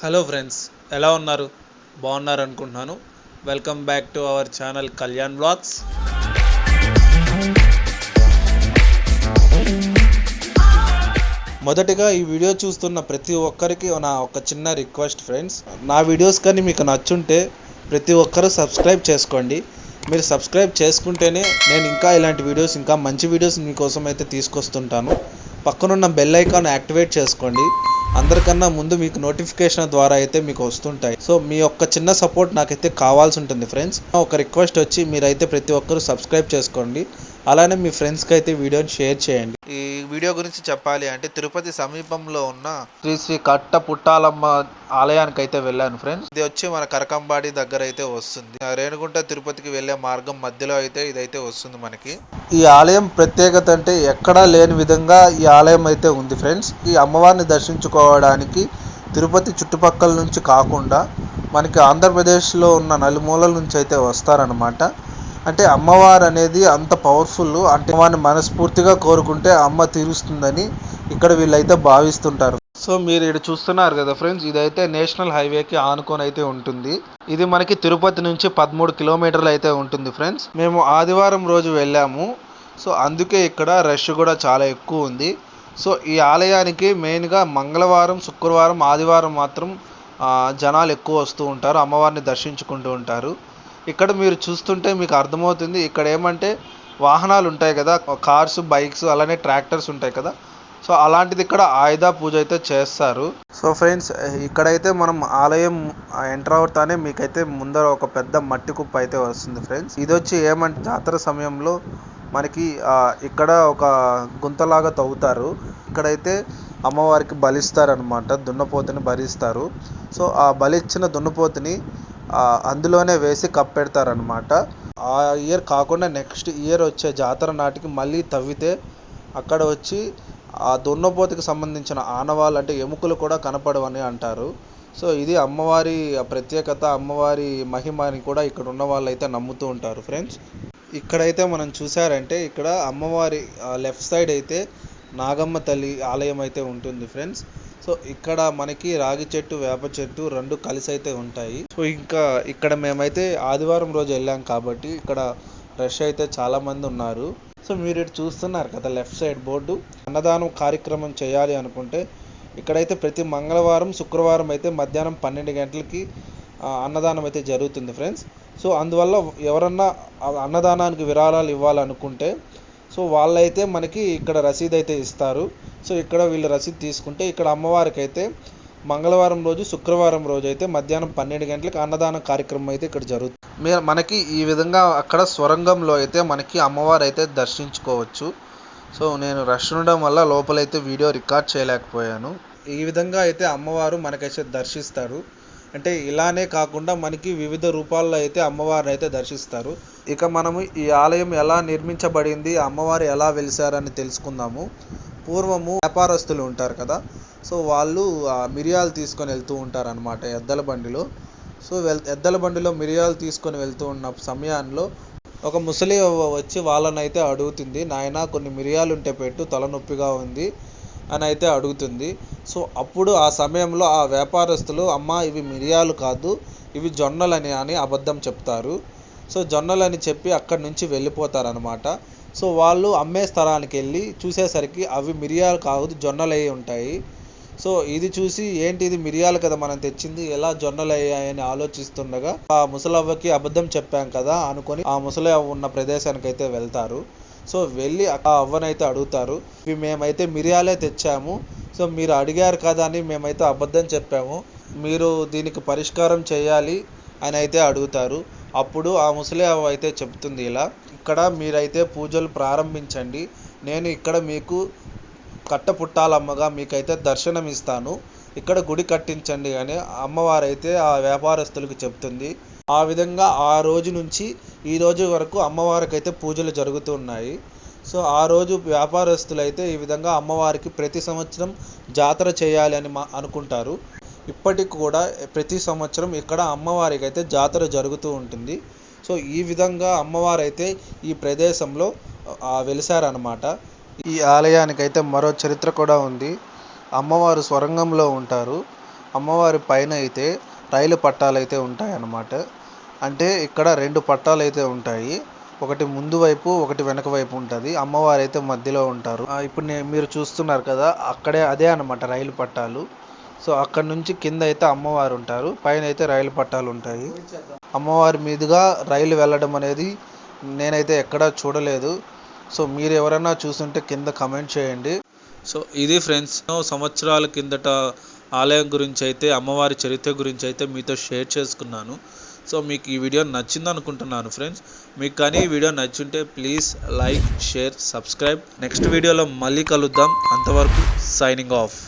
Hello friends, ఎలా ఉన్నారు? బాగున్నారు అనుకుంటున్నాను. Welcome back to our channel Kalyan blogs. మొదటిగా ఈ వీడియో చూస్తున్న ప్రతి ఒక్కరికి నా ఒక చిన్న రిక్వెస్ట్ ఫ్రెండ్స్, నా వీడియోస్ కానీ మీకు నచ్చుంటే ప్రతి ఒక్కరూ సబ్స్క్రైబ్ చేసుకోండి. మీరు సబ్స్క్రైబ్ చేసుకుంటేనే నేను ఇంకా ఇలాంటి వీడియోస్, ఇంకా మంచి వీడియోస్ మీకోసం అయితే తీసుకొస్తుంటాను. పక్కనున్న బెల్ ఐకాన్ యాక్టివేట్ చేసుకోండి. అందరికన్నా ముందు మీకు నోటిఫికేషన్ ద్వారా అయితే మీకు వస్తుంటాయి. సో మీ యొక్క చిన్న సపోర్ట్ నాకైతే కావాల్సి ఉంటుంది ఫ్రెండ్స్. ఒక రిక్వెస్ట్ వచ్చి మీరైతే ప్రతి ఒక్కరు సబ్స్క్రైబ్ చేసుకోండి. అలానే మీ ఫ్రెండ్స్కి అయితే వీడియోని షేర్ చేయండి. ఈ వీడియో గురించి చెప్పాలి అంటే తిరుపతి సమీపంలో ఉన్న శ్రీ శ్రీ కట్ట పుట్టాలమ్మ ఆలయానికి అయితే వెళ్ళాను ఫ్రెండ్స్. ఇది వచ్చి మన కరకంబాడి దగ్గర అయితే వస్తుంది. రేణుగుంట తిరుపతికి వెళ్ళే మార్గం మధ్యలో అయితే ఇదైతే వస్తుంది మనకి. ఈ ఆలయం ప్రత్యేకత అంటే ఎక్కడా లేని విధంగా ఈ ఆలయం అయితే ఉంది ఫ్రెండ్స్. ఈ అమ్మవారిని దర్శించుకోవడానికి తిరుపతి చుట్టుపక్కల నుంచి కాకుండా మనకి ఆంధ్రప్రదేశ్లో ఉన్న నలుమూలల నుంచి అయితే వస్తారనమాట. అంటే అమ్మవారు అనేది అంత పవర్ఫుల్. అంటే అమ్మవారిని మనస్ఫూర్తిగా కోరుకుంటే అమ్మ తీరుస్తుందని ఇక్కడ వీళ్ళైతే భావిస్తుంటారు. సో మీరు ఇక్కడ చూస్తున్నారు కదా ఫ్రెండ్స్, ఇదైతే నేషనల్ హైవేకి ఆనుకొని అయితే ఉంటుంది. ఇది మనకి తిరుపతి నుంచి 13 కిలోమీటర్లు అయితే ఉంటుంది ఫ్రెండ్స్. మేము ఆదివారం రోజు వెళ్ళాము. సో అందుకే ఇక్కడ రష్ కూడా చాలా ఎక్కువ ఉంది. సో ఈ ఆలయానికి మెయిన్గా మంగళవారం, శుక్రవారం, ఆదివారం మాత్రం జనాలు ఎక్కువ వస్తూ ఉంటారు, అమ్మవారిని దర్శించుకుంటూ ఉంటారు. ఇక్కడ మీరు చూస్తుంటే మీకు అర్థమవుతుంది. ఇక్కడ ఏమంటే వాహనాలు ఉంటాయి కదా, కార్స్, బైక్స్, అలానే ట్రాక్టర్స్ ఉంటాయి కదా. సో అలాంటిది ఇక్కడ ఆయుధ పూజ అయితే చేస్తారు. సో ఫ్రెండ్స్, ఇక్కడైతే మనం ఆలయం ఎంటర్ అవుతానే మీకైతే ముందర ఒక పెద్ద మట్టి కుప్ప అయితే వస్తుంది ఫ్రెండ్స్. ఇది వచ్చి ఏమంటే జాతర సమయంలో మనకి ఇక్కడ ఒక గుంతలాగా తవ్వుతారు. ఇక్కడైతే అమ్మవారికి బలిస్తారనమాట, దున్నపోతుని బలిస్తారు. సో ఆ బలిచ్చిన దున్నపోతుని అందులోనే వేసి కప్పెడతారనమాట. ఆ ఇయర్ కాకుండా నెక్స్ట్ ఇయర్ వచ్చే జాతర నాటికి మళ్ళీ తవ్వితే అక్కడ వచ్చి ఆ దున్నపోతుకి సంబంధించిన ఆనవాళ్ళు, అంటే ఎముకలు కూడా కనపడవని అంటారు. సో ఇది అమ్మవారి ప్రత్యేకత, అమ్మవారి మహిమ అని కూడా ఇక్కడ ఉన్న వాళ్ళు అయితే నమ్ముతూ ఉంటారు ఫ్రెండ్స్. ఇక్కడైతే మనం చూసారంటే ఇక్కడ అమ్మవారి లెఫ్ట్ సైడ్ అయితే నాగమ్మ తల్లి ఆలయం అయితే ఉంటుంది ఫ్రెండ్స్. సో ఇక్కడ మనకి రాగి చెట్టు, వేప చెట్టు రెండు కలిసి అయితే ఉంటాయి. సో ఇంకా ఇక్కడ మేమైతే ఆదివారం రోజు వెళ్ళాం కాబట్టి ఇక్కడ రష్ అయితే చాలా మంది ఉన్నారు. సో మీరు ఇటు చూస్తున్నారు కదా లెఫ్ట్ సైడ్ బోర్డు, అన్నదానం కార్యక్రమం చేయాలి అనుకుంటే ఇక్కడైతే ప్రతి మంగళవారం, శుక్రవారం అయితే మధ్యాహ్నం 12 గంటలకి అన్నదానం అయితే జరుగుతుంది ఫ్రెండ్స్. సో అందువల్ల ఎవరన్నా అన్నదానానికి విరాళాలు ఇవ్వాలనుకుంటే సో వాళ్ళైతే మనకి ఇక్కడ రసీదు అయితే ఇస్తారు. సో ఇక్కడ వీళ్ళు రసీదు తీసుకుంటే ఇక్కడ అమ్మవారికి అయితే మంగళవారం రోజు, శుక్రవారం రోజు అయితే మధ్యాహ్నం 12 గంటలకు అన్నదాన కార్యక్రమం అయితే ఇక్కడ జరుగుతుంది. మనకి ఈ విధంగా అక్కడ స్వరంగంలో అయితే మనకి అమ్మవారు అయితే దర్శించుకోవచ్చు. సో నేను రష్ ఉండడం వల్ల లోపలైతే వీడియో రికార్డ్ చేయలేకపోయాను. ఈ విధంగా అయితే అమ్మవారు మనకైతే దర్శిస్తారు. అంటే ఇలానే కాకుండా మనకి వివిధ రూపాల్లో అయితే అమ్మవారిని అయితే దర్శిస్తారు. ఇక మనము ఈ ఆలయం ఎలా నిర్మించబడింది, అమ్మవారు ఎలా వెలిసారని తెలుసుకుందాము. పూర్వము వ్యాపారస్తులు ఉంటారు కదా, సో వాళ్ళు మిరియాలు తీసుకొని వెళ్తూ ఉంటారు అనమాట ఎద్దల బండిలో. సో ఎద్దల బండిలో మిరియాలు తీసుకొని వెళ్తూ ఉన్న సమయంలో ఒక ముసలి వచ్చి వాళ్ళని అయితే అడుగుతుంది, నాయన కొన్ని మిరియాలు ఉంటే పెట్టు, తలనొప్పిగా ఉంది అని అయితే అడుగుతుంది. సో అప్పుడు ఆ సమయంలో ఆ వ్యాపారస్తులు, అమ్మ ఇవి మిరియాలు కాదు, ఇవి జొన్నలని అని అబద్ధం చెప్తారు. సో జొన్నలని చెప్పి అక్కడి నుంచి వెళ్ళిపోతారనమాట. సో వాళ్ళు అమ్మే స్థలానికి వెళ్ళి చూసేసరికి అవి మిరియాలు కాదు, జొన్నలు అయి ఉంటాయి. సో ఇది చూసి ఏంటి ఇది మిరియాలు కదా మనం తెచ్చింది, ఎలా జొన్నలు అయ్యాయని ఆలోచిస్తుండగా ఆ ముసలవ్వకి అబద్ధం చెప్పాం కదా అనుకొని ఆ ముసలి అవ్వ ఉన్న ప్రదేశానికి అయితే వెళ్తారు. సో వెళ్ళి ఆ అవ్వనైతే అడుగుతారు, ఇవి మేమైతే మిరియాలే తెచ్చాము, సో మీరు అడిగారు కదా అని మేమైతే అబద్ధం చెప్పాము, మీరు దీనికి పరిష్కారం చేయాలి అని అయితే అడుగుతారు. అప్పుడు ఆ ముసలి అవ్వ అయితే చెప్తుంది, ఇలా ఇక్కడ మీరైతే పూజలు ప్రారంభించండి, నేను ఇక్కడ మీకు కట్ట పుట్టాలమ్మగా మీకైతే దర్శనం ఇస్తాను, ఇక్కడ గుడి కట్టించండి అని అమ్మవారైతే ఆ వ్యాపారస్తులకు చెప్తుంది. ఆ విధంగా ఆ రోజు నుంచి ఈ రోజు వరకు అమ్మవారికి అయితే పూజలు జరుగుతున్నాయి. సో ఆ రోజు వ్యాపారస్తులు అయితే ఈ విధంగా అమ్మవారికి ప్రతి సంవత్సరం జాతర చేయాలి అని అనుకుంటారు. ఇప్పటికి కూడా ప్రతి సంవత్సరం ఇక్కడ అమ్మవారికి అయితే జాతర జరుగుతూ ఉంటుంది. సో ఈ విధంగా అమ్మవారు అయితే ఈ ప్రదేశంలో వెలిసారనమాట. ఈ ఆలయానికి అయితే మరో చరిత్ర కూడా ఉంది. అమ్మవారు స్వరంగంలో ఉంటారు. అమ్మవారి పైన అయితే రైలు పట్టాలు అయితే ఉంటాయన్నమాట. అంటే ఇక్కడ 2 పట్టాలు అయితే ఉంటాయి. ఒకటి ముందు వైపు, ఒకటి వెనక వైపు ఉంటుంది. అమ్మవారు అయితే మధ్యలో ఉంటారు. ఇప్పుడు మీరు చూస్తున్నారు కదా, అదే అన్నమాట రైలు పట్టాలు. సో అక్కడ నుంచి కింద అయితే అమ్మవారు ఉంటారు, పైన అయితే రైలు పట్టాలు ఉంటాయి. అమ్మవారి మీదుగా రైలు వెళ్ళడం అనేది నేనైతే ఎక్కడా చూడలేదు. సో మీరు ఎవరైనా చూస్తుంటే కింద కమెంట్ చేయండి. సో ఇది ఫ్రెండ్స్, సంవత్సరాల కిందట ఆలయం గురించి అయితే, అమ్మవారి చరిత్ర గురించి అయితే మీతో షేర్ చేసుకున్నాను. సో మీకు ఈ వీడియో నచ్చింది అనుకుంటున్నాను ఫ్రెండ్స్. మీకు కానీ ఈ వీడియో నచ్చుంటే please like, share, subscribe. Next వీడియోలో మళ్ళీ కలుద్దాం. అంతవరకు సైనింగ్ ఆఫ్.